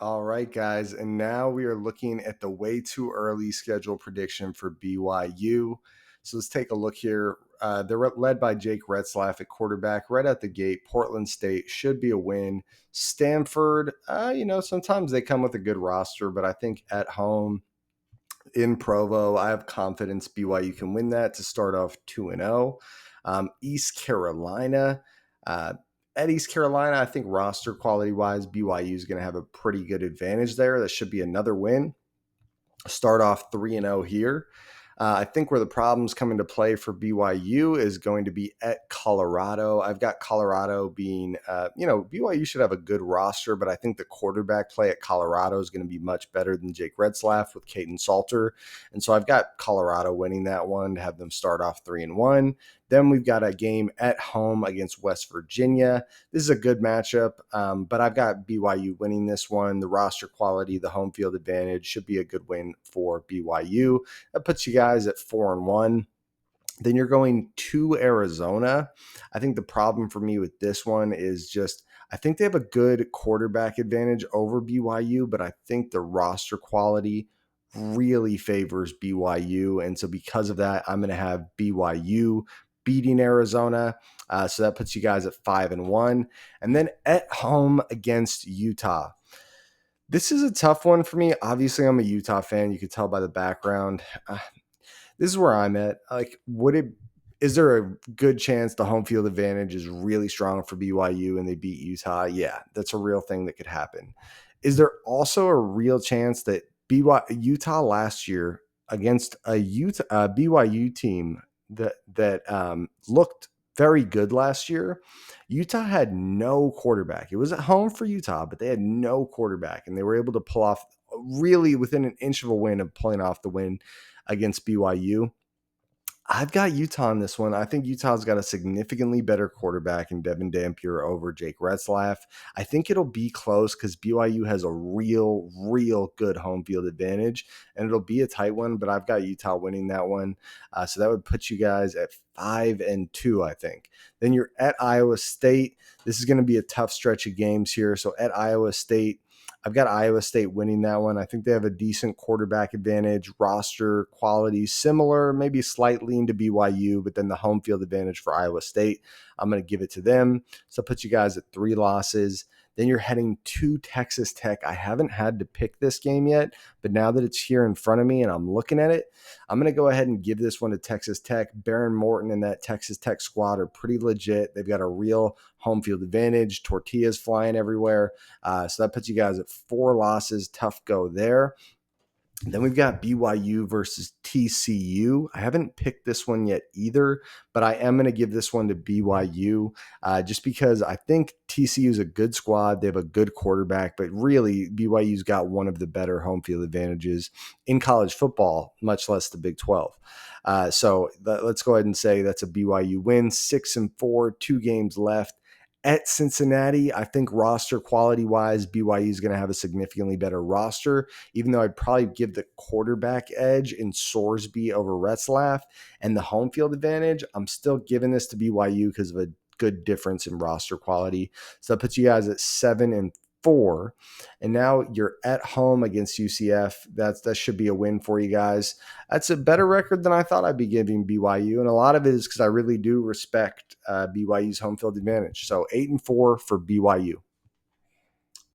All right, guys. And now we are looking at the way too early schedule prediction for BYU. So let's take a look here. They're led by Jake Retzlaff at quarterback right out the gate. Portland State should be a win. Stanford, sometimes they come with a good roster, but I think at home in Provo, I have confidence BYU can win that to start off 2-0. East Carolina, uh, at East Carolina, I think roster quality wise, BYU is going to have a pretty good advantage there. That should be another win. Start off 3-0 here. I think where the problems come into play for BYU is going to be at Colorado. I've got Colorado being, BYU should have a good roster, but I think the quarterback play at Colorado is going to be much better than Jake Retzlaff with Caden Salter. And so I've got Colorado winning that one to have them start off 3-1. Then we've got a game at home against West Virginia. This is a good matchup, but I've got BYU winning this one. The roster quality, the home field advantage should be a good win for BYU. That puts you guys at 4-1. Then you're going to Arizona. I think the problem for me with this one is just I think they have a good quarterback advantage over BYU, but I think the roster quality really favors BYU. And so because of that, I'm going to have BYU beating Arizona. So that puts you guys at 5-1. And then at home against Utah. This is a tough one for me. Obviously, I'm a Utah fan. You could tell by the background. This is where I'm at. Is there a good chance the home field advantage is really strong for BYU and they beat Utah? Yeah, that's a real thing that could happen. Is there also a real chance that Utah last year against a BYU team that looked very good last year? Utah had no quarterback. It was at home for Utah, but they had no quarterback, and they were able to pull off really within an inch of a win of pulling off the win against BYU. I've got Utah in this one. I think Utah's got a significantly better quarterback in Devin Dampier over Jake Retzlaff. I think it'll be close because BYU has a real good home field advantage, and it'll be a tight one, but I've got Utah winning that one. So that would put you guys at 5-2, I think. Then you're at Iowa State. This is going to be a tough stretch of games here. So at Iowa State, I've got Iowa State winning that one. I think they have a decent quarterback advantage, roster quality similar, maybe slightly into BYU, but then the home field advantage for Iowa State, I'm going to give it to them. So that puts you guys at 3 losses. Then you're heading to Texas Tech. I haven't had to pick this game yet, but now that it's here in front of me and I'm looking at it, I'm going to go ahead and give this one to Texas Tech. Baron Morton and that Texas Tech squad are pretty legit. They've got a real home field advantage, tortillas flying everywhere. So that puts you guys at 4 losses. Tough go there. Then we've got BYU versus TCU. I haven't picked this one yet either, but I am going to give this one to BYU just because I think TCU is a good squad. They have a good quarterback, but really BYU's got one of the better home field advantages in college football, much less the Big 12. So let's go ahead and say that's a BYU win, 6-4, 2 games left. At Cincinnati, I think roster quality-wise, BYU is going to have a significantly better roster, even though I'd probably give the quarterback edge in Sorsby over Retzlaff and the home field advantage. I'm still giving this to BYU because of a good difference in roster quality. So that puts you guys at 7-4. And now you're at home against UCF. That should be a win for you guys. That's a better record than I thought I'd be giving BYU. And a lot of it is because I really do respect BYU's home field advantage. So 8-4 for BYU.